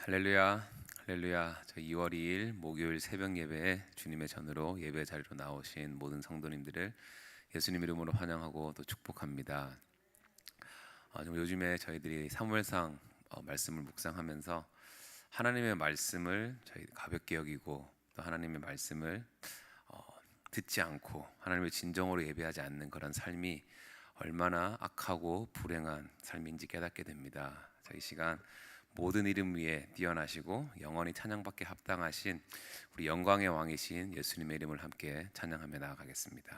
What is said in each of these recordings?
할렐루야, 할렐루야. 저 2월 2일 목요일 새벽 예배에 주님의 전으로 예배 자리로 나오신 모든 성도님들을 예수님 이름으로 환영하고 또 축복합니다. 좀 요즘에 저희들이 사무엘상 말씀을 묵상하면서 하나님의 말씀을 저희 가볍게 여기고 또 하나님의 말씀을 듣지 않고 하나님의 진정으로 예배하지 않는 그런 삶이 얼마나 악하고 불행한 삶인지 깨닫게 됩니다. 이 시간 모든 이름 위에 뛰어나시고 영원히 찬양받게 합당하신 우리 영광의 왕이신 예수님의 이름을 함께 찬양하며 나아가겠습니다.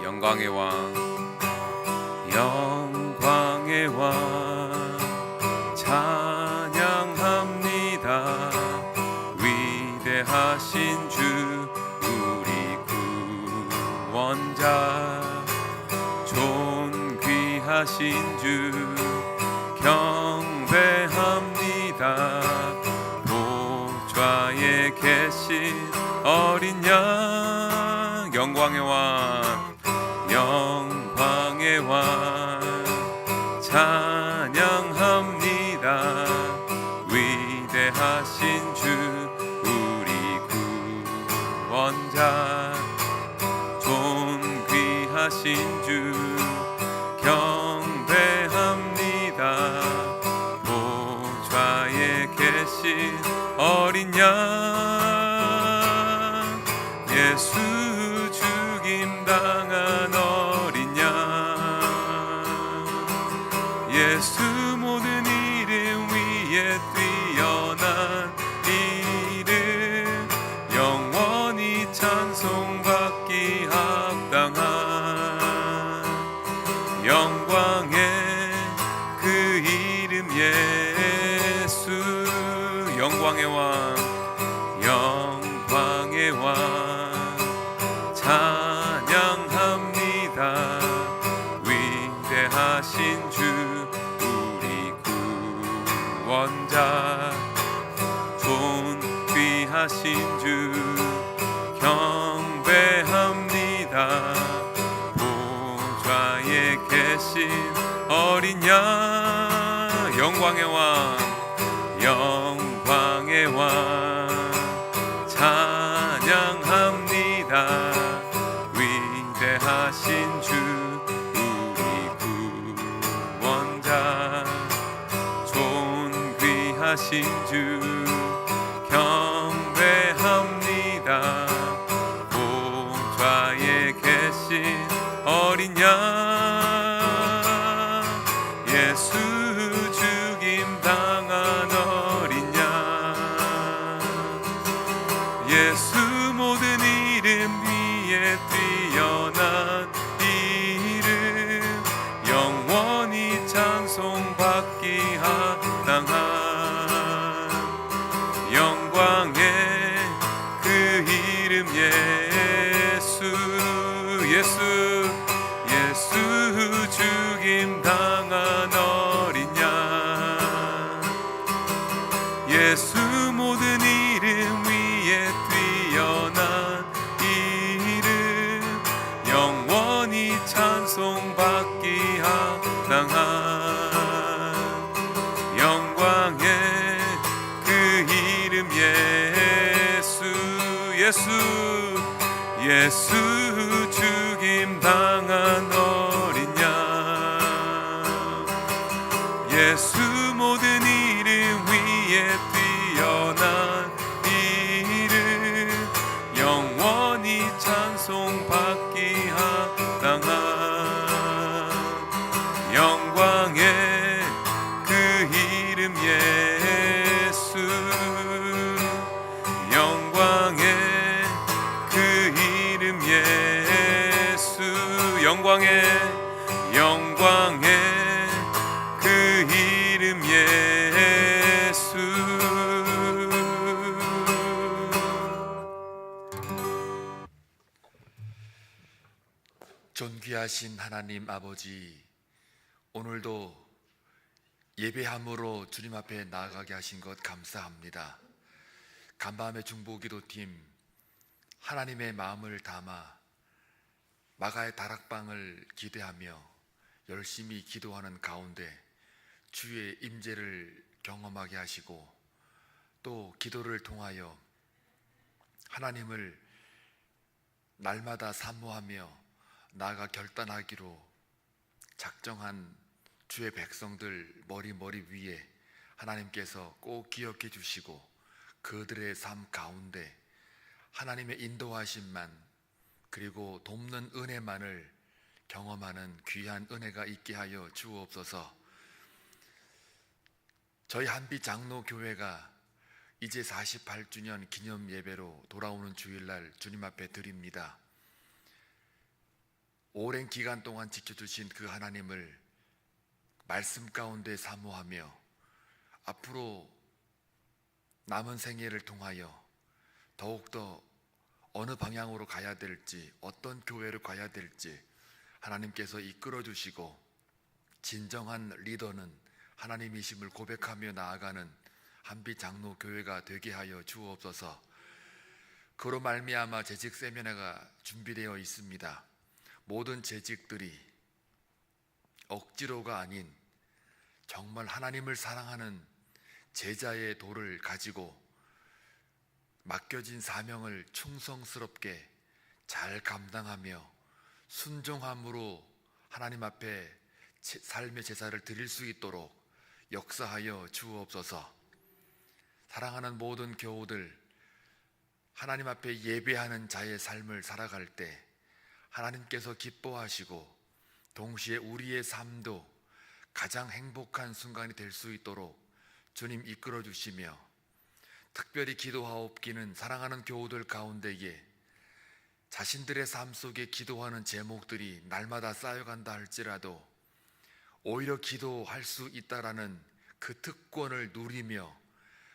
영광의 왕, 영광의 왕 찬양합니다. 위대하신 주 우리 구원자, 존귀하신 주 경배합니다. 보좌에 계신 어린 양, 영광의 왕, 영광의 왕 찬양합니다. 위대하신 주 우리 구원자, 존귀하신 주 경배합니다. 보좌에 계신 어린 양, 예수 죽임 당한 어린 양, 예수 모든 이름 위에 뛰어난 이름, 영원히 찬송받기 합당한 영광의 그 이름 예수. 영광의 왕, 영광의 왕 찬양합니다. 위대하신 주 우리 구원자, 존귀하신 주 경배합니다. 보좌에 계신 어린 양, 영광의 왕, 영광의 왕 찬양합니다. 위대하신 주 우리 구원자, 존귀하신 주 경배합니다. 보좌에 계신 어린 양, 예수 죽임 당한 어린 양, 예수 모든 이름 위에 뛰어난 이름, 영원히 찬송받기 합당한 영광의 그 이름 예수. 예수, 예수 죽임 당한 어린 양, 예수 모든 이름 위에 뛰어난 이름, 영원히 찬송받기 합당한 영광의 그 이름 예수. 예수, 예수 죽임 당한 어린 양, 예수 모든 이름 위에 뛰어난 이름, 영원히 찬송받기 합당한 영광의 그 이름 예수. 영광의 그 이름 예수. 영광의, 영광의 그 이름 예수. 존귀하신 하나님 아버지, 오늘도 예배함으로 주님 앞에 나아가게 하신 것 감사합니다. 간밤의 중보기도팀 하나님의 마음을 담아 마가의 다락방을 기대하며 열심히 기도하는 가운데 주의 임재를 경험하게 하시고 또 기도를 통하여 하나님을 날마다 사모하며 나아가 결단하기로 작정한 주의 백성들 머리 위에 하나님께서 꼭 기억해 주시고 그들의 삶 가운데 하나님의 인도하심만 그리고 돕는 은혜만을 경험하는 귀한 은혜가 있게 하여 주옵소서. 저희 한빛 장로교회가 이제 48주년 기념 예배로 돌아오는 주일날 주님 앞에 드립니다. 오랜 기간 동안 지켜주신 그 하나님을 말씀 가운데 사모하며 앞으로 남은 생애를 통하여 더욱더 어느 방향으로 가야 될지, 어떤 교회로 가야 될지 하나님께서 이끌어 주시고 진정한 리더는 하나님이심을 고백하며 나아가는 한빛 장로교회가 되게 하여 주옵소서. 그로 말미암아 재직 세미나가 준비되어 있습니다. 모든 재직들이 억지로가 아닌 정말 하나님을 사랑하는 제자의 도를 가지고 맡겨진 사명을 충성스럽게 잘 감당하며 순종함으로 하나님 앞에 삶의 제사를 드릴 수 있도록 역사하여 주옵소서. 사랑하는 모든 교우들, 하나님 앞에 예배하는 자의 삶을 살아갈 때 하나님께서 기뻐하시고 동시에 우리의 삶도 가장 행복한 순간이 될 수 있도록 주님 이끌어 주시며, 특별히 기도하옵기는 사랑하는 교우들 가운데에 자신들의 삶 속에 기도하는 제목들이 날마다 쌓여간다 할지라도 오히려 기도할 수 있다라는 그 특권을 누리며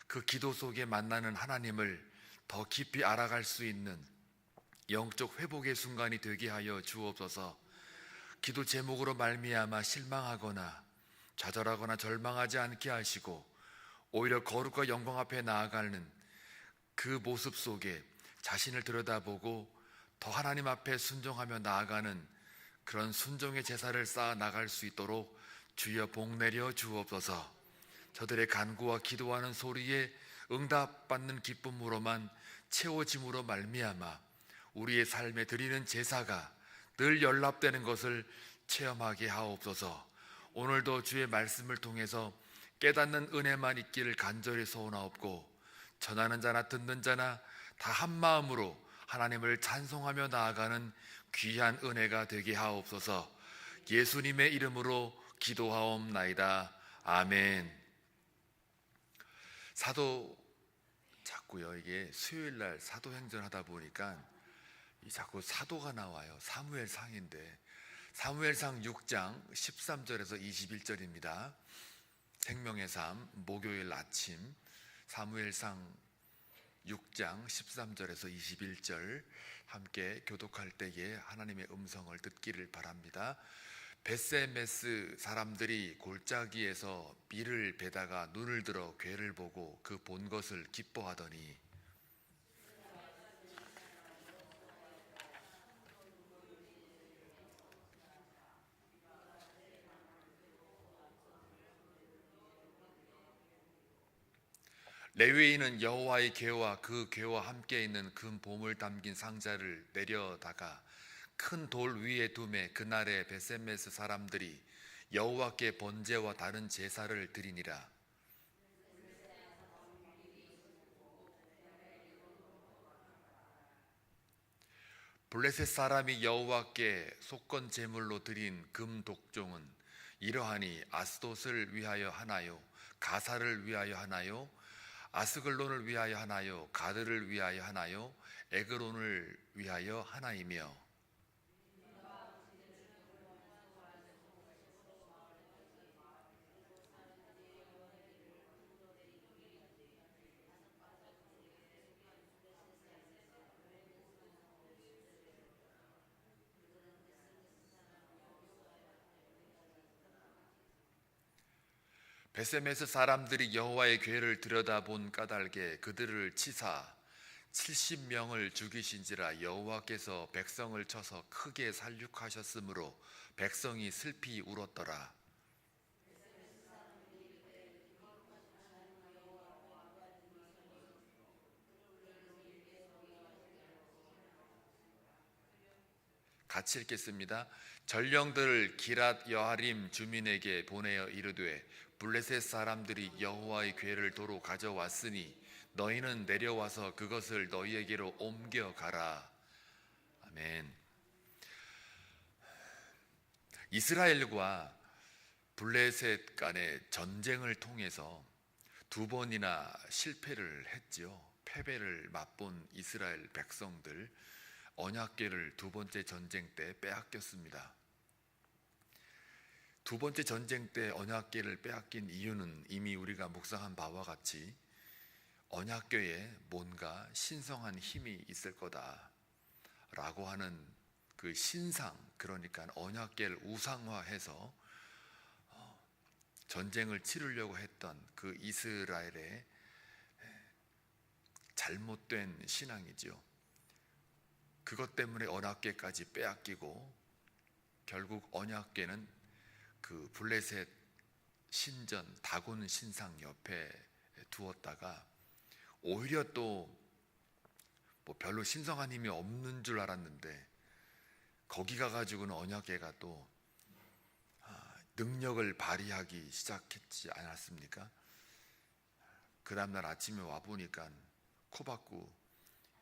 그 기도 속에 만나는 하나님을 더 깊이 알아갈 수 있는 영적 회복의 순간이 되게 하여 주옵소서. 기도 제목으로 말미암아 실망하거나 좌절하거나 절망하지 않게 하시고 오히려 거룩과 영광 앞에 나아가는 그 모습 속에 자신을 들여다보고 더 하나님 앞에 순종하며 나아가는 그런 순종의 제사를 쌓아 나갈 수 있도록 주여 복 내려 주옵소서. 저들의 간구와 기도하는 소리에 응답받는 기쁨으로만 채워짐으로 말미암아 우리의 삶에 드리는 제사가 늘 연락되는 것을 체험하게 하옵소서. 오늘도 주의 말씀을 통해서 깨닫는 은혜만 있기를 간절히 소원하옵고 전하는 자나 듣는 자나 다 한마음으로 하나님을 찬송하며 나아가는 귀한 은혜가 되게 하옵소서. 예수님의 이름으로 기도하옵나이다. 아멘. 자꾸요, 이게 수요일날 사도행전 하다 보니까 자꾸 사도가 나와요. 사무엘상인데 사무엘상 6장 13절에서 21절입니다. 생명의 삶 목요일 아침 사무엘상 6장 13절에서 21절 함께 교독할 때에 하나님의 음성을 듣기를 바랍니다. 베세메스 사람들이 골짜기에서 밀을 베다가 눈을 들어 괴를 보고 그 본 것을 기뻐하더니 레위인은 여호와의 궤와 그 궤와 함께 있는 금 보물 담긴 상자를 내려다가 큰 돌 위에 두매 그날에 베세메스 사람들이 여호와께 번제와 다른 제사를 드리니라. 블레셋 사람이 여호와께 속건 제물로 드린 금 독종은 이러하니 아스돗을 위하여 하나요? 가사를 위하여 하나요? 아스글론을 위하여 하나요? 가드를 위하여 하나요? 에그론을 위하여 하나이며 베세메스 사람들이 여호와의 궤를 들여다본 까닭에 그들을 치사 70명을 죽이신지라 여호와께서 백성을 쳐서 크게 살육하셨으므로 백성이 슬피 울었더라. 같이 읽겠습니다. 전령들을 기랏 여아림 주민에게 보내어 이르되 블레셋 사람들이 여호와의 궤를 도로 가져왔으니 너희는 내려와서 그것을 너희에게로 옮겨가라. 아멘. 이스라엘과 블레셋 간의 전쟁을 통해서 두 번이나 실패를 했지요. 패배를 맛본 이스라엘 백성들, 언약궤를 두 번째 전쟁 때 빼앗겼습니다. 두 번째 전쟁 때 언약궤를 빼앗긴 이유는 이미 우리가 묵상한 바와 같이 언약궤에 뭔가 신성한 힘이 있을 거다라고 하는 그 신상, 그러니까 언약궤를 우상화해서 전쟁을 치르려고 했던 그 이스라엘의 잘못된 신앙이지요. 그것 때문에 언약궤까지 빼앗기고 결국 언약궤는 그 블레셋 신전 다곤 신상 옆에 두었다가 오히려 또 뭐 별로 신성한 힘이 없는 줄 알았는데 거기 가가지고는 언약궤가 또 능력을 발휘하기 시작했지 않았습니까? 그 다음날 아침에 와보니까 코박고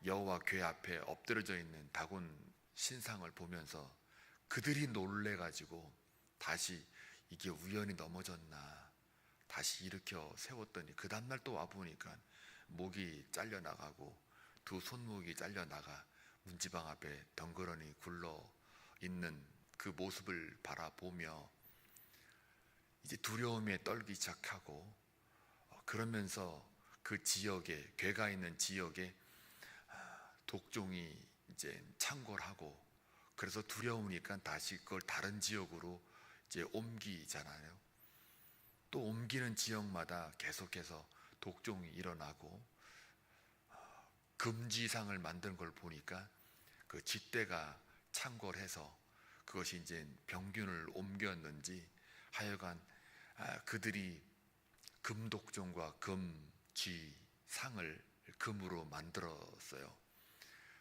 여호와 궤 앞에 엎드려져 있는 다곤 신상을 보면서 그들이 놀래가지고 다시 이게 우연히 넘어졌나 다시 일으켜 세웠더니 그 다음날 또 와보니까 목이 잘려나가고 두 손목이 잘려나가 문지방 앞에 덩그러니 굴러 있는 그 모습을 바라보며 이제 두려움에 떨기 시작하고 그러면서 그 지역에 궤가 있는 지역에 독종이 이제 창궐하고 그래서 두려우니까 다시 그걸 다른 지역으로 이제 옮기잖아요. 또 옮기는 지역마다 계속해서 독종이 일어나고 금지상을 만든 걸 보니까 그 쥐떼가 창궐해서 그것이 이제 병균을 옮겼는지 하여간 그들이 금독종과 금쥐상을 금으로 만들었어요.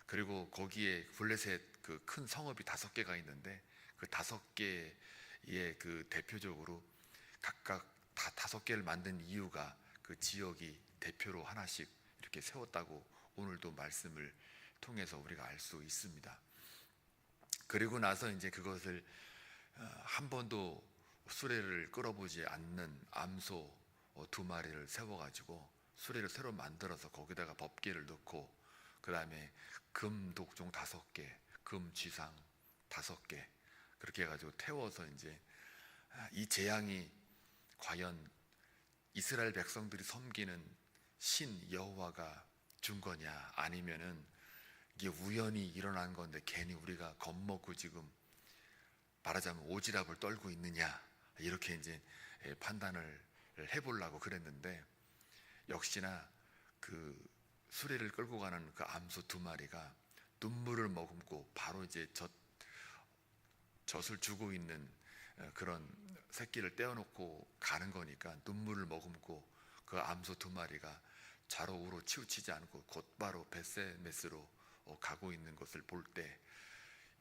그리고 거기에 블레셋 그 큰 성읍이 5개가 있는데 그 5개의 그 대표적으로 각각 다 5개를 만든 이유가 그 지역이 대표로 하나씩 이렇게 세웠다고 오늘도 말씀을 통해서 우리가 알 수 있습니다. 그리고 나서 이제 그것을 한 번도 수레를 끌어보지 않는 암소 2마리를 세워가지고 수레를 새로 만들어서 거기다가 법궤를 넣고 그 다음에 금 독종 5개, 금 쥐상 5개 그렇게 해가지고 태워서 이제 이 재앙이 과연 이스라엘 백성들이 섬기는 신 여호와가 준 거냐 아니면은 이게 우연히 일어난 건데 괜히 우리가 겁먹고 지금 말하자면 오지랖을 떨고 있느냐 이렇게 이제 판단을 해보려고 그랬는데 역시나 그 수레를 끌고 가는 그 암소 2마리가 눈물을 머금고 바로 이제 젖을 주고 있는 그런 새끼를 떼어놓고 가는 거니까 눈물을 머금고 그 암소 2마리가 좌로 우로 치우치지 않고 곧바로 벳세메스로 가고 있는 것을 볼 때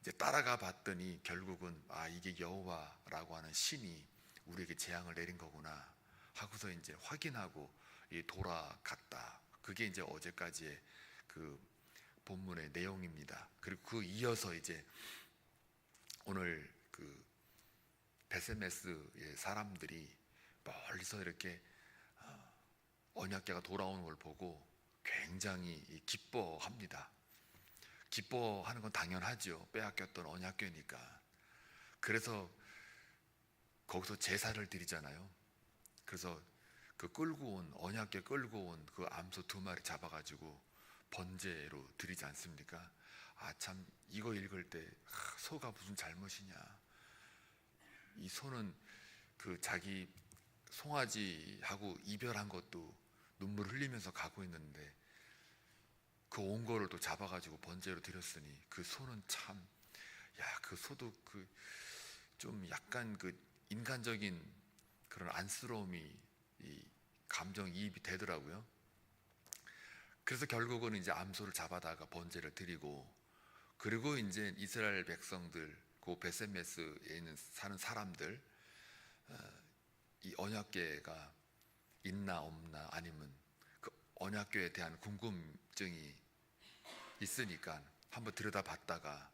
이제 따라가 봤더니 결국은 이게 여호와라고 하는 신이 우리에게 재앙을 내린 거구나 하고서 이제 확인하고 돌아갔다. 그게 이제 어제까지의 그 본문의 내용입니다. 그리고 그 이어서 이제 오늘 그 벳세메스의 사람들이 멀리서 이렇게 언약궤가 돌아오는 걸 보고 굉장히 기뻐합니다. 기뻐하는 건 당연하죠. 빼앗겼던 언약궤니까. 그래서 거기서 제사를 드리잖아요. 그래서 그 끌고 온 언약궤 끌고 온 그 암소 2마리 잡아가지고 번제로 드리지 않습니까? 참 이거 읽을 때 소가 무슨 잘못이냐. 이 소는 그 자기 송아지하고 이별한 것도 눈물 흘리면서 가고 있는데 그 온 거를 또 잡아가지고 번제로 드렸으니 그 소는 참, 야, 그 소도 그 좀 약간 그 인간적인 그런 안쓰러움이 이 감정이입이 되더라고요. 그래서 결국은 이제 암소를 잡아다가 번제를 드리고, 그리고 이제 이스라엘 백성들, 그 베세메스에 있는 사는 사람들, 이 언약궤가 있나 없나, 아니면 그 언약궤에 대한 궁금증이 있으니까 한번 들여다봤다가,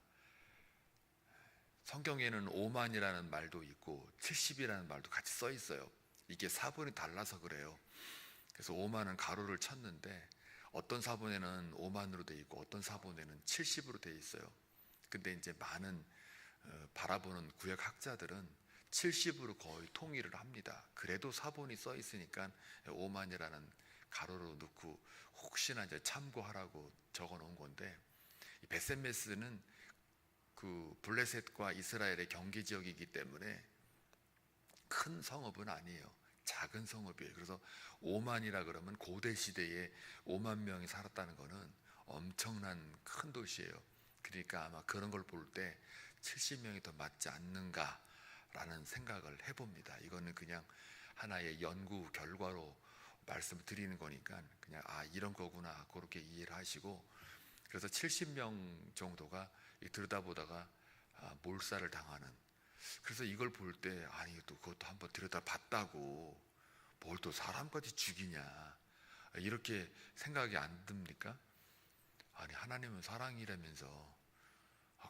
성경에는 5만이라는 말도 있고 70이라는 말도 같이 써 있어요. 이게 사본이 달라서 그래요. 그래서 5만은 가로를 쳤는데 어떤 사본에는 5만으로 돼 있고 어떤 사본에는 70으로 돼 있어요. 근데 이제 많은 바라보는 구역학자들은 70으로 거의 통일을 합니다. 그래도 사본이 써 있으니까 5만이라는 가로로 넣고 혹시나 이제 참고하라고 적어 놓은 건데, 이 베셋메스는 그 블레셋과 이스라엘의 경계 지역이기 때문에 큰 성읍은 아니에요. 작은 성읍이에요. 그래서 5만이라 그러면 고대 시대에 5만 명이 살았다는 거는 엄청난 큰 도시예요. 그러니까 아마 그런 걸 볼 때 70명이 더 맞지 않는가라는 생각을 해봅니다. 이거는 그냥 하나의 연구 결과로 말씀을 드리는 거니까 그냥 이런 거구나 그렇게 이해를 하시고, 그래서 70명 정도가 들여다보다가 몰살을 당하는, 그래서 이걸 볼 때 아니 또 그것도 한번 들여다봤다고 뭘 또 사람까지 죽이냐 이렇게 생각이 안 듭니까? 아니 하나님은 사랑이라면서,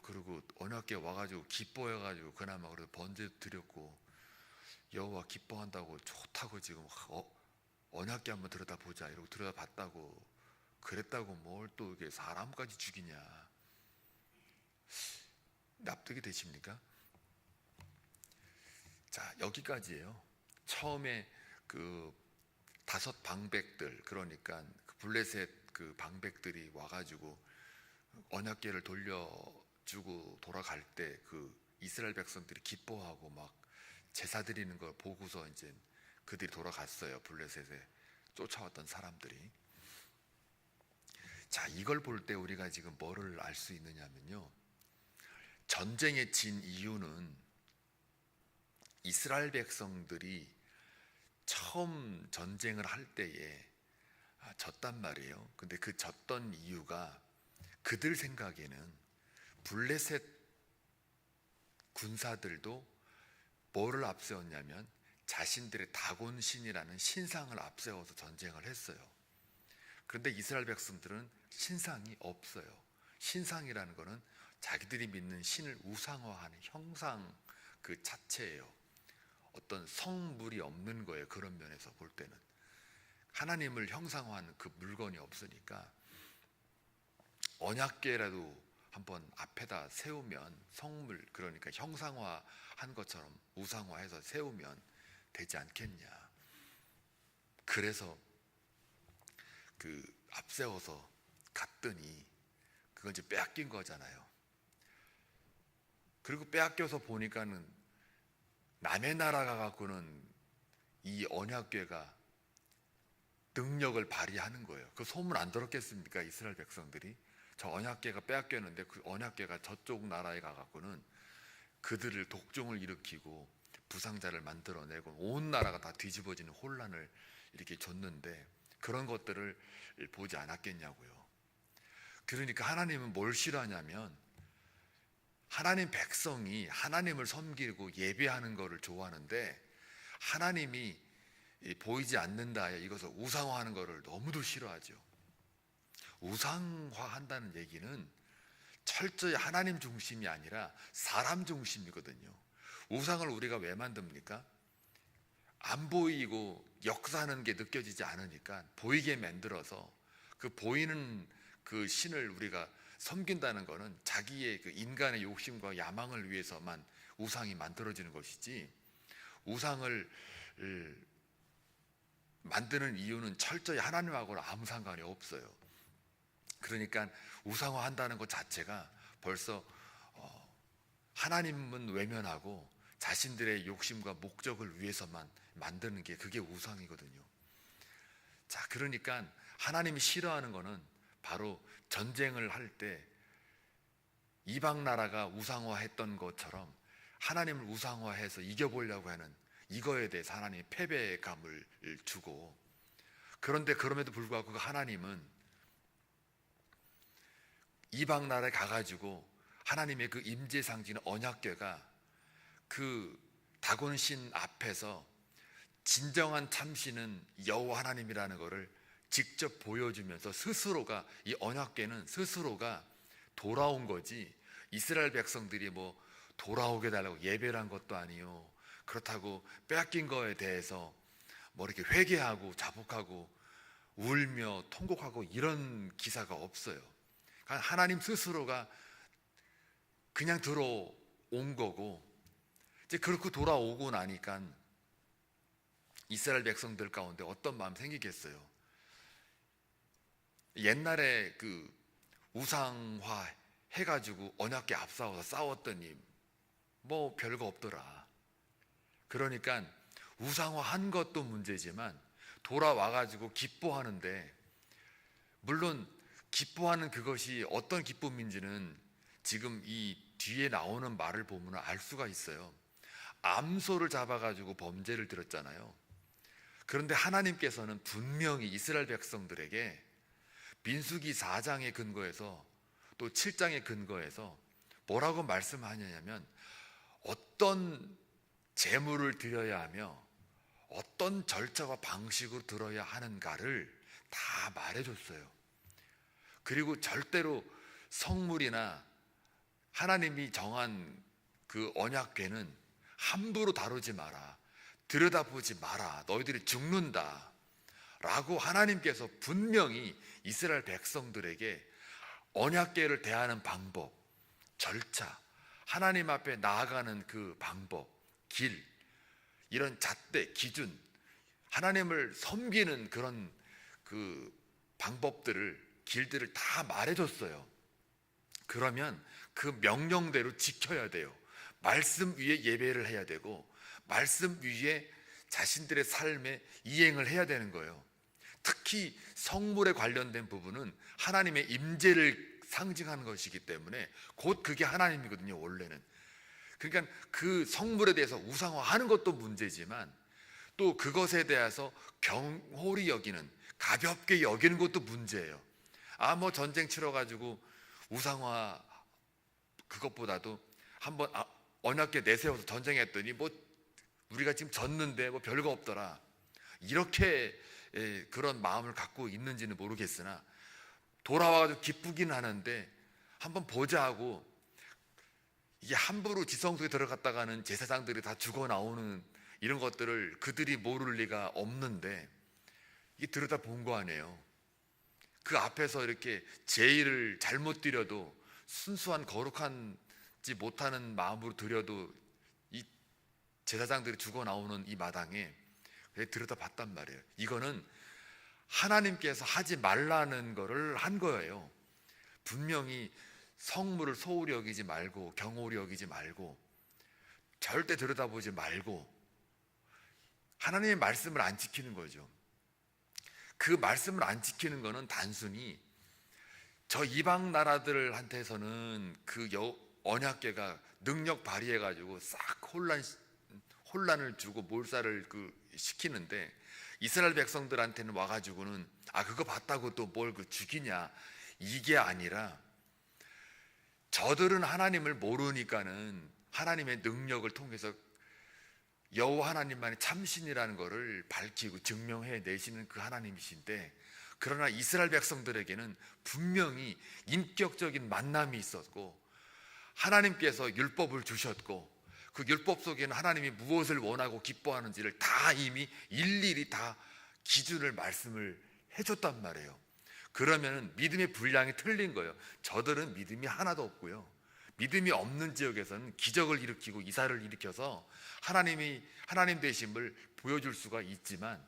그리고 언약궤 와가지고 기뻐해가지고 그나마 그래도 번제 드렸고 여호와 기뻐한다고 좋다고 지금 언약궤 한번 들여다보자 이러고 들여다봤다고 그랬다고 뭘 또 이게 사람까지 죽이냐, 납득이 되십니까? 자, 여기까지예요. 처음에 그 5 방백들, 그러니까 그 블레셋 그 방백들이 와가지고 언약궤를 돌려주고 돌아갈 때 그 이스라엘 백성들이 기뻐하고 막 제사 드리는 걸 보고서 이제 그들이 돌아갔어요. 블레셋에 쫓아왔던 사람들이. 자, 이걸 볼 때 우리가 지금 뭐를 알 수 있느냐면요, 전쟁에 진 이유는 이스라엘 백성들이 처음 전쟁을 할 때에 졌단 말이에요. 근데 그 졌던 이유가 그들 생각에는 블레셋 군사들도 뭐를 앞세웠냐면 자신들의 다곤신이라는 신상을 앞세워서 전쟁을 했어요. 그런데 이스라엘 백성들은 신상이 없어요. 신상이라는 것은 자기들이 믿는 신을 우상화하는 형상 그 자체예요. 어떤 성물이 없는 거예요. 그런 면에서 볼 때는 하나님을 형상화하는 그 물건이 없으니까 언약궤라도 한번 앞에다 세우면 성물, 그러니까 형상화한 것처럼 우상화해서 세우면 되지 않겠냐. 그래서 그 앞세워서 갔더니 그건 이제 빼앗긴 거잖아요. 그리고 빼앗겨서 보니까는 남의 나라가 갖고는 이 언약궤가 능력을 발휘하는 거예요. 그 소문 안 들었겠습니까? 이스라엘 백성들이 저 언약궤가 빼앗겼는데 그 언약궤가 저쪽 나라에 가갖고는 그들을 독종을 일으키고 부상자를 만들어내고 온 나라가 다 뒤집어지는 혼란을 이렇게 줬는데 그런 것들을 보지 않았겠냐고요. 그러니까 하나님은 뭘 싫어하냐면 하나님 백성이 하나님을 섬기고 예배하는 것을 좋아하는데 하나님이 보이지 않는다, 이것을 우상화하는 것을 너무도 싫어하죠. 우상화한다는 얘기는 철저히 하나님 중심이 아니라 사람 중심이거든요. 우상을 우리가 왜 만듭니까? 안 보이고 역사하는 게 느껴지지 않으니까 보이게 만들어서 그 보이는 그 신을 우리가 섬긴다는 것은 자기의 그 인간의 욕심과 야망을 위해서만 우상이 만들어지는 것이지, 우상을 만드는 이유는 철저히 하나님하고는 아무 상관이 없어요. 그러니까 우상화한다는 것 자체가 벌써 하나님은 외면하고 자신들의 욕심과 목적을 위해서만 만드는 게 그게 우상이거든요. 자, 그러니까 하나님이 싫어하는 거는 바로 전쟁을 할 때 이방 나라가 우상화했던 것처럼 하나님을 우상화해서 이겨보려고 하는 이거에 대해서 하나님이 패배감을 주고, 그런데 그럼에도 불구하고 그 하나님은 이방 나라에 가가지고 하나님의 그 임재 상징인 언약궤가 그 다곤신 앞에서 진정한 참신은 여호와 하나님이라는 것을 직접 보여주면서 스스로가, 이 언약궤는 스스로가 돌아온 거지, 이스라엘 백성들이 뭐 돌아오게 달라고 예배를 한 것도 아니요, 그렇다고 뺏긴 거에 대해서 뭐 이렇게 회개하고 자복하고 울며 통곡하고 이런 기사가 없어요. 그러니까 하나님 스스로가 그냥 들어온 거고, 이제 그렇게 돌아오고 나니까 이스라엘 백성들 가운데 어떤 마음 생기겠어요? 옛날에 그 우상화 해가지고 언약궤 앞서서 싸웠더니 뭐 별거 없더라. 그러니까 우상화 한 것도 문제지만 돌아와가지고 기뻐하는데, 물론 기뻐하는 그것이 어떤 기쁨인지는 지금 이 뒤에 나오는 말을 보면 알 수가 있어요. 암소를 잡아가지고 범죄를 들었잖아요. 그런데 하나님께서는 분명히 이스라엘 백성들에게 민수기 4장의 근거에서 또 7장의 근거에서 뭐라고 말씀하냐면, 어떤 제물을 드려야 하며 어떤 절차와 방식으로 들어야 하는가를 다 말해줬어요. 그리고 절대로 성물이나 하나님이 정한 그 언약궤는 함부로 다루지 마라, 들여다보지 마라, 너희들이 죽는다 라고 하나님께서 분명히 이스라엘 백성들에게 언약궤를 대하는 방법, 절차, 하나님 앞에 나아가는 그 방법, 길, 이런 잣대, 기준, 하나님을 섬기는 그런 그 방법들을, 길들을 다 말해줬어요. 그러면 그 명령대로 지켜야 돼요. 말씀 위에 예배를 해야 되고, 말씀 위에 자신들의 삶에 이행을 해야 되는 거예요. 특히 성물에 관련된 부분은 하나님의 임재를 상징하는 것이기 때문에 곧 그게 하나님이거든요, 원래는. 그러니까 그 성물에 대해서 우상화하는 것도 문제지만 또 그것에 대해서 경홀히 여기는, 가볍게 여기는 것도 문제예요. 뭐 전쟁 치러가지고 우상화, 그것보다도 한번 언약궤 내세워서 전쟁했더니 뭐 우리가 지금 졌는데 뭐 별거 없더라, 이렇게 그런 마음을 갖고 있는지는 모르겠으나 돌아와가지고 기쁘긴 하는데 한번 보자 하고, 이게 함부로 지성소에 들어갔다가는 제사장들이 다 죽어 나오는 이런 것들을 그들이 모를 리가 없는데, 이게 들여다 본 거 아니에요. 그 앞에서 이렇게 제의를 잘못 드려도, 순수한 거룩하지 못하는 마음으로 드려도 이 제사장들이 죽어 나오는 이 마당에 들여다 봤단 말이에요. 이거는 하나님께서 하지 말라는 거를 한 거예요. 분명히 성물을 소홀히 여기지 말고, 경홀히 여기지 말고, 절대 들여다보지 말고, 하나님의 말씀을 안 지키는 거죠. 그 말씀을 안 지키는 거는 단순히 저 이방 나라들한테서는 그 언약궤가 능력 발휘해가지고 싹 혼란을 주고 몰살을 시키는데, 이스라엘 백성들한테는 와가지고는 그거 봤다고 또 뭘 죽이냐, 이게 아니라 저들은 하나님을 모르니까는 하나님의 능력을 통해서 여호와 하나님만이 참신이라는 것을 밝히고 증명해 내시는 그 하나님이신데, 그러나 이스라엘 백성들에게는 분명히 인격적인 만남이 있었고, 하나님께서 율법을 주셨고, 그 율법 속에는 하나님이 무엇을 원하고 기뻐하는지를 다 이미 일일이 다 기준을 말씀을 해줬단 말이에요. 그러면 믿음의 분량이 틀린 거예요. 저들은 믿음이 하나도 없고요, 믿음이 없는 지역에서는 기적을 일으키고 이사를 일으켜서 하나님 되심을 보여줄 수가 있지만,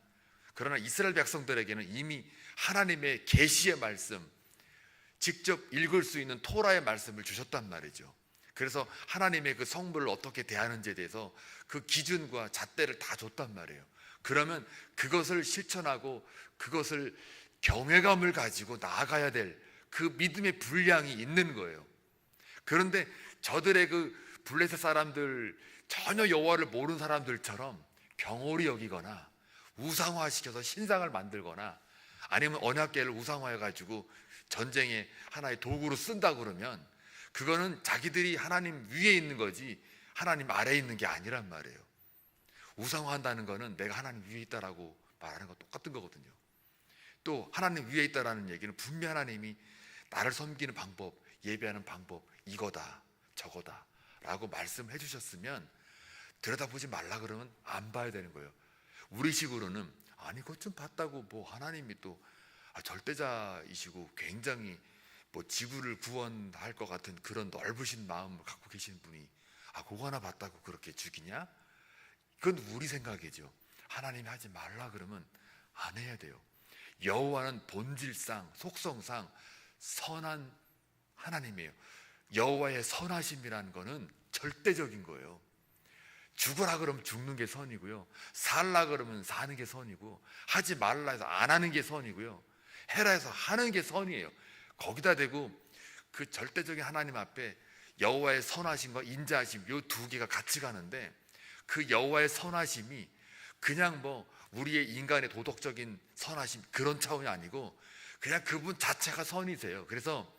그러나 이스라엘 백성들에게는 이미 하나님의 계시의 말씀, 직접 읽을 수 있는 토라의 말씀을 주셨단 말이죠. 그래서 하나님의 그 성물을 어떻게 대하는지에 대해서 그 기준과 잣대를 다 줬단 말이에요. 그러면 그것을 실천하고 그것을 경외감을 가지고 나아가야 될 그 믿음의 분량이 있는 거예요. 그런데 저들의 그 블레셋 사람들, 전혀 여호와를 모르는 사람들처럼 병홀히 여기거나 우상화시켜서 신상을 만들거나 아니면 언약궤를 우상화해가지고 전쟁의 하나의 도구로 쓴다 그러면 그거는 자기들이 하나님 위에 있는 거지 하나님 아래에 있는 게 아니란 말이에요. 우상화한다는 거는 내가 하나님 위에 있다라고 말하는 거 똑같은 거거든요. 또 하나님 위에 있다라는 얘기는 분명히 하나님이 나를 섬기는 방법, 예배하는 방법 이거다 저거다 라고 말씀해 주셨으면 들여다보지 말라 그러면 안 봐야 되는 거예요. 우리식으로는 아니 그것 좀 봤다고 뭐 하나님이 또 절대자이시고 굉장히 뭐 지구를 구원할 것 같은 그런 넓으신 마음을 갖고 계신 분이 그거 하나 봤다고 그렇게 죽이냐? 그건 우리 생각이죠. 하나님이 하지 말라 그러면 안 해야 돼요. 여호와는 본질상 속성상 선한 하나님이에요. 여호와의 선하심이라는 거는 절대적인 거예요. 죽으라 그러면 죽는 게 선이고요, 살라 그러면 사는 게 선이고, 하지 말라 해서 안 하는 게 선이고요, 해라 해서 하는 게 선이에요. 거기다 대고 그 절대적인 하나님 앞에 여호와의 선하심과 인자하심 이 두 개가 같이 가는데, 그 여호와의 선하심이 그냥 뭐 우리의 인간의 도덕적인 선하심 그런 차원이 아니고 그냥 그분 자체가 선이세요. 그래서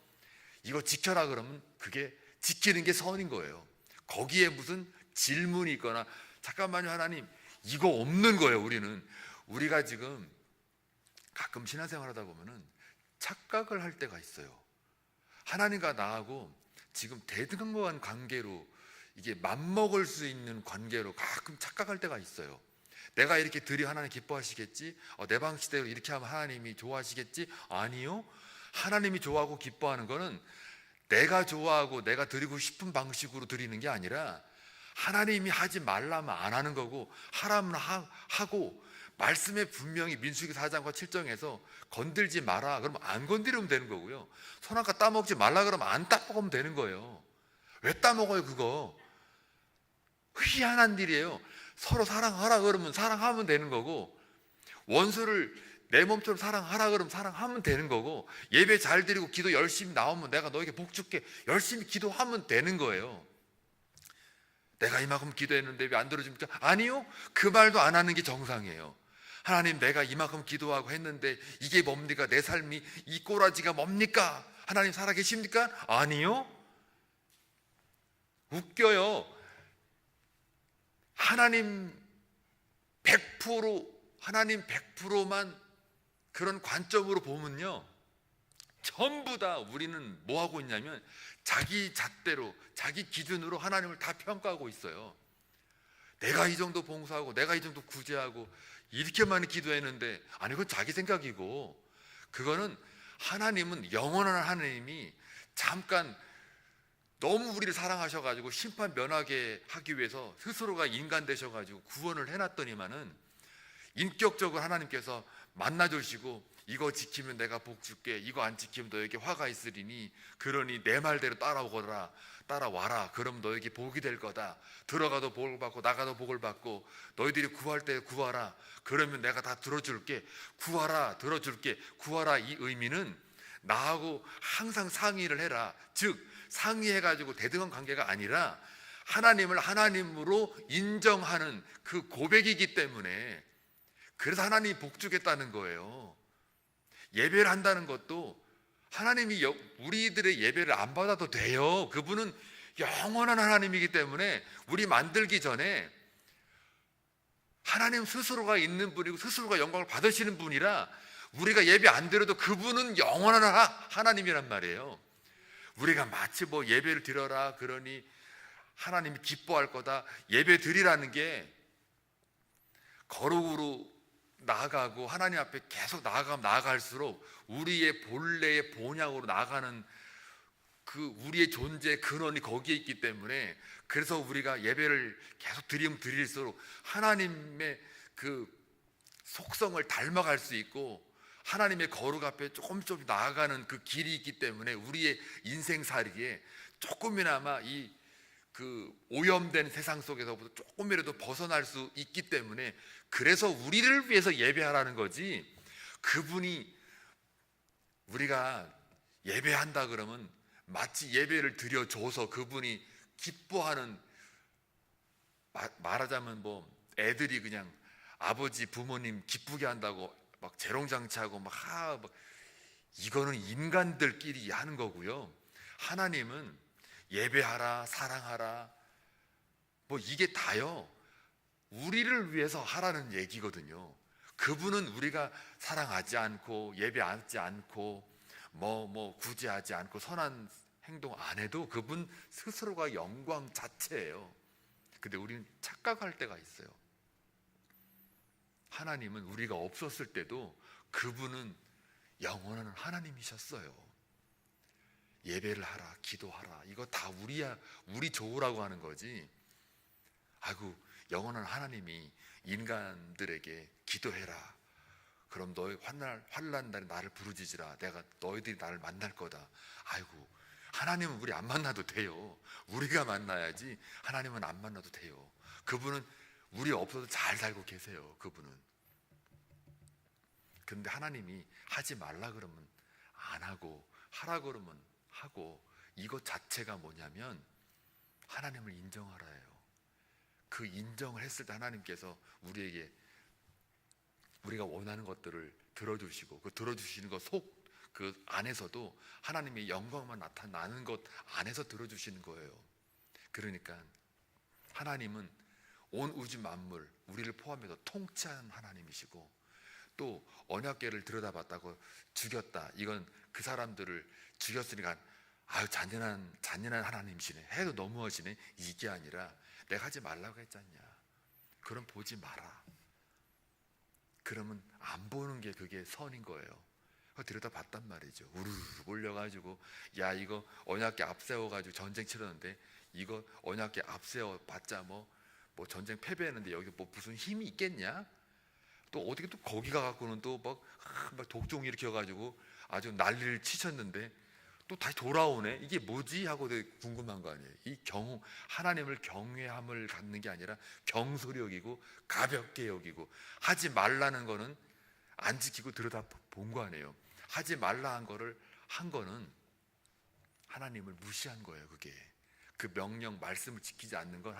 이거 지켜라 그러면 그게 지키는 게 선인 거예요. 거기에 무슨 질문이 있거나 잠깐만요 하나님 이거 없는 거예요. 우리가 지금 가끔 신앙생활 하다 보면은 착각을 할 때가 있어요. 하나님과 나하고 지금 대등한 관계로, 이게 맘먹을 수 있는 관계로 가끔 착각할 때가 있어요. 내가 이렇게 드려 하나님 기뻐하시겠지? 내 방식대로 이렇게 하면 하나님이 좋아하시겠지? 아니요. 하나님이 좋아하고 기뻐하는 거는 내가 좋아하고 내가 드리고 싶은 방식으로 드리는 게 아니라 하나님이 하지 말라면 안 하는 거고, 하라면 하고, 말씀에 분명히 민수기 4장과 7장에서 건들지 마라 그러면 안 건드리면 되는 거고요, 선악과 따먹지 말라 그러면 안 따먹으면 되는 거예요. 왜 따먹어요? 그거 희한한 일이에요. 서로 사랑하라 그러면 사랑하면 되는 거고, 원수를 내 몸처럼 사랑하라 그러면 사랑하면 되는 거고, 예배 잘 드리고 기도 열심히 나오면 내가 너에게 복 줄게 열심히 기도하면 되는 거예요. 내가 이만큼 기도했는데 왜 안 들어줍니까? 아니요. 그 말도 안 하는 게 정상이에요. 하나님 내가 이만큼 기도하고 했는데 이게 뭡니까? 내 삶이 이 꼬라지가 뭡니까? 하나님 살아계십니까? 아니요. 웃겨요. 하나님 100%만 그런 관점으로 보면요, 전부 다 우리는 뭐 하고 있냐면 자기 잣대로 자기 기준으로 하나님을 다 평가하고 있어요. 내가 이 정도 봉사하고 내가 이 정도 구제하고 이렇게 많이 기도했는데, 아니 그건 자기 생각이고, 그거는 하나님은 영원한 하나님이 잠깐 너무 우리를 사랑하셔가지고 심판 면하게 하기 위해서 스스로가 인간 되셔가지고 구원을 해놨더니만은 인격적으로 하나님께서 만나주시고 이거 지키면 내가 복 줄게, 이거 안 지키면 너에게 화가 있으리니 그러니 내 말대로 따라와라 그럼 너에게 복이 될 거다. 들어가도 복을 받고 나가도 복을 받고, 너희들이 구할 때 구하라 그러면 내가 다 들어줄게. 구하라 들어줄게. 구하라 이 의미는 나하고 항상 상의를 해라, 즉 상의해가지고 대등한 관계가 아니라 하나님을 하나님으로 인정하는 그 고백이기 때문에, 그래서 하나님이 복 주겠다는 거예요. 예배를 한다는 것도 하나님이 우리들의 예배를 안 받아도 돼요. 그분은 영원한 하나님이기 때문에 우리 만들기 전에 하나님 스스로가 있는 분이고 스스로가 영광을 받으시는 분이라 우리가 예배 안 드려도 그분은 영원한 하나님이란 말이에요. 우리가 마치 뭐 예배를 드려라 그러니 하나님이 기뻐할 거다, 예배 드리라는 게 거룩으로 나아가고 하나님 앞에 계속 나아갈수록 우리의 본래의 본향으로 나아가는 그 우리의 존재의 근원이 거기에 있기 때문에, 그래서 우리가 예배를 계속 드리면 드릴수록 하나님의 그 속성을 닮아갈 수 있고 하나님의 거룩 앞에 조금 나아가는 그 길이 있기 때문에 우리의 인생살이에 조금이나마 이 그 오염된 세상 속에서부터 조금이라도 벗어날 수 있기 때문에, 그래서 우리를 위해서 예배하라는 거지, 그분이 우리가 예배한다 그러면 마치 예배를 드려줘서 그분이 기뻐하는, 말하자면 뭐 애들이 그냥 아버지 부모님 기쁘게 한다고 막 재롱장치하고 막 이거는 인간들끼리 하는 거고요. 하나님은 예배하라, 사랑하라, 뭐 이게 다요, 우리를 위해서 하라는 얘기거든요. 그분은 우리가 사랑하지 않고 예배하지 않고 뭐 구제하지 않고 선한 행동 안 해도 그분 스스로가 영광 자체예요. 근데 우리는 착각할 때가 있어요. 하나님은 우리가 없었을 때도 그분은 영원한 하나님이셨어요. 예배를 하라, 기도하라, 이거 다 우리 좋으라고 하는 거지. 아이고, 영원한 하나님이 인간들에게 기도해라, 그럼 너희 환난 날에 나를 부르짖으라, 내가 너희들이 나를 만날 거다. 아이고, 하나님은 우리 안 만나도 돼요. 우리가 만나야지. 하나님은 안 만나도 돼요. 그분은 우리 없어도 잘 살고 계세요. 그분은. 그런데 하나님이 하지 말라 그러면 안 하고 하라 그러면 하고, 이것 자체가 뭐냐면 하나님을 인정하라예요. 그 인정을 했을 때 하나님께서 우리에게 우리가 원하는 것들을 들어주시고, 그 들어주시는 것 그 안에서도 하나님의 영광만 나타나는 것 안에서 들어주시는 거예요. 그러니까 하나님은 온 우주 만물, 우리를 포함해서 통치하는 하나님이시고, 또 언약궤를 들여다봤다고 죽였다, 이건 그 사람들을 죽였으니까 아유 잔인한 하나님이시네 해도 너무하시네, 이게 아니라 내가 하지 말라고 했잖냐, 그럼 보지 마라. 그러면 안 보는 게 그게 선인 거예요. 들여다봤단 말이죠. 우르르 올려가지고, 야 이거 언약궤 앞세워가지고 전쟁 치렀는데, 이거 언약궤 앞세워봤자 뭐 전쟁 패배했는데 여기 뭐 무슨 힘이 있겠냐? 또 어떻게 또 거기 가갖고는 또 막 독종 일으켜가지고 아주 난리를 치셨는데 또 다시 돌아오네. 이게 뭐지? 하고 되게 궁금한 거 아니에요. 이 하나님을 경외함을 갖는 게 아니라 경솔히 여기고 가볍게 여기고, 하지 말라는 거는 안 지키고 들여다본 거 아니에요. 하지 말라 한 거는 하나님을 무시한 거예요. 그게 그 명령 말씀을 지키지 않는 건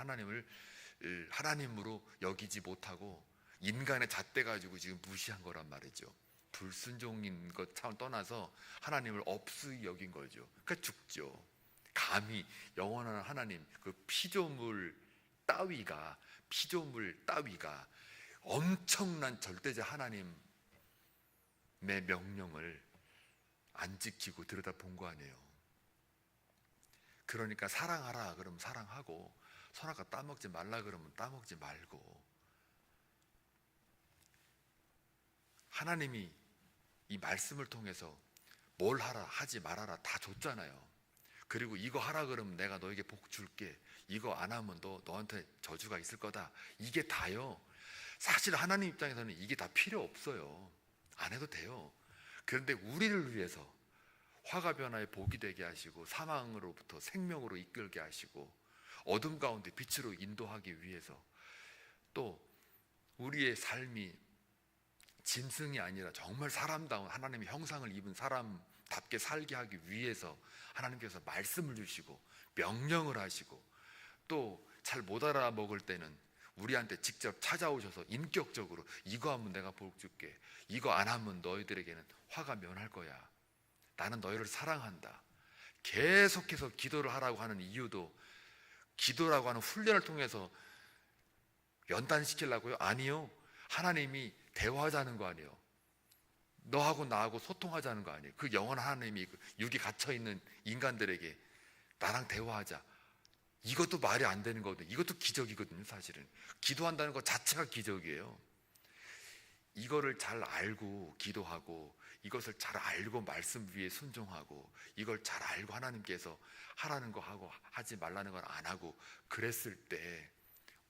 하나님으로 여기지 못하고 인간의 잣대 가지고 지금 무시한 거란 말이죠. 불순종인 것 차원 떠나서 하나님을 없이 여긴 거죠. 그러니까 죽죠. 감히 영원한 하나님, 그 피조물 따위가 엄청난 절대적 하나님의 명령을 안 지키고 들여다본 거 아니에요. 그러니까 사랑하라 그러면 사랑하고, 선악과 따먹지 말라 그러면 따먹지 말고, 하나님이 이 말씀을 통해서 뭘 하라 하지 말아라 다 줬잖아요. 그리고 이거 하라 그러면 내가 너에게 복 줄게, 이거 안 하면 너한테 저주가 있을 거다, 이게 다요. 사실 하나님 입장에서는 이게 다 필요 없어요. 안 해도 돼요. 그런데 우리를 위해서 화가 변화에 복이 되게 하시고, 사망으로부터 생명으로 이끌게 하시고, 어둠 가운데 빛으로 인도하기 위해서, 또 우리의 삶이 짐승이 아니라 정말 사람다운 하나님의 형상을 입은 사람답게 살게 하기 위해서 하나님께서 말씀을 주시고 명령을 하시고, 또 잘 못 알아먹을 때는 우리한테 직접 찾아오셔서 인격적으로 이거 하면 내가 복 줄게, 이거 안 하면 너희들에게는 화가 면할 거야, 나는 너희를 사랑한다. 계속해서 기도를 하라고 하는 이유도 기도라고 하는 훈련을 통해서 연단시키려고요? 아니요. 하나님이 대화하자는 거 아니에요. 너하고 나하고 소통하자는 거 아니에요. 그 영원한 하나님이 육이 갇혀있는 인간들에게 나랑 대화하자, 이것도 말이 안 되는 거거든요. 이것도 기적이거든요. 사실은 기도한다는 것 자체가 기적이에요. 이거를 잘 알고 기도하고, 이것을 잘 알고 말씀 위에 순종하고, 이걸 잘 알고 하나님께서 하라는 거 하고 하지 말라는 건 안 하고, 그랬을 때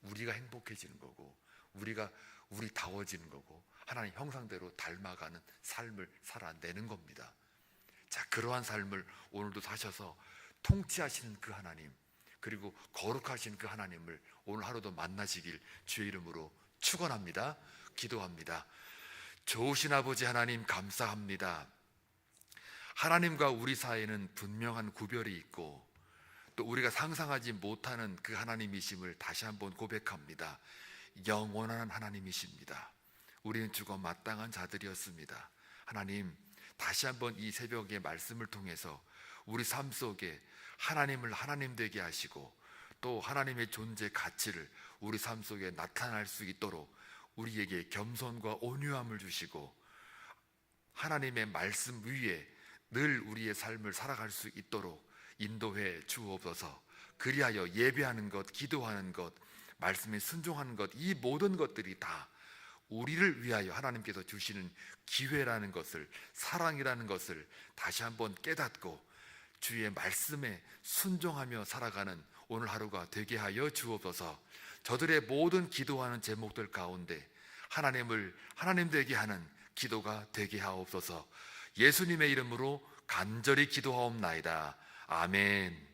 우리가 행복해지는 거고, 우리다워지는 거고, 하나님 형상대로 닮아가는 삶을 살아내는 겁니다. 자, 그러한 삶을 오늘도 사셔서 통치하시는 그 하나님, 그리고 거룩하신 그 하나님을 오늘 하루도 만나시길 주의 이름으로 축원합니다. 기도합니다. 좋으신 아버지 하나님 감사합니다. 하나님과 우리 사이에는 분명한 구별이 있고 또 우리가 상상하지 못하는 그 하나님이심을 다시 한번 고백합니다. 영원한 하나님이십니다. 우리는 죽어 마땅한 자들이었습니다. 하나님, 다시 한번 이 새벽의 말씀을 통해서 우리 삶 속에 하나님을 하나님 되게 하시고 또 하나님의 존재 가치를 우리 삶 속에 나타날 수 있도록 우리에게 겸손과 온유함을 주시고 하나님의 말씀 위에 늘 우리의 삶을 살아갈 수 있도록 인도해 주옵소서. 그리하여 예배하는 것, 기도하는 것, 말씀에 순종하는 것, 이 모든 것들이 다 우리를 위하여 하나님께서 주시는 기회라는 것을, 사랑이라는 것을 다시 한번 깨닫고 주의 말씀에 순종하며 살아가는 오늘 하루가 되게 하여 주옵소서. 저들의 모든 기도하는 제목들 가운데 하나님을 하나님 되게 하는 기도가 되게 하옵소서. 예수님의 이름으로 간절히 기도하옵나이다. 아멘.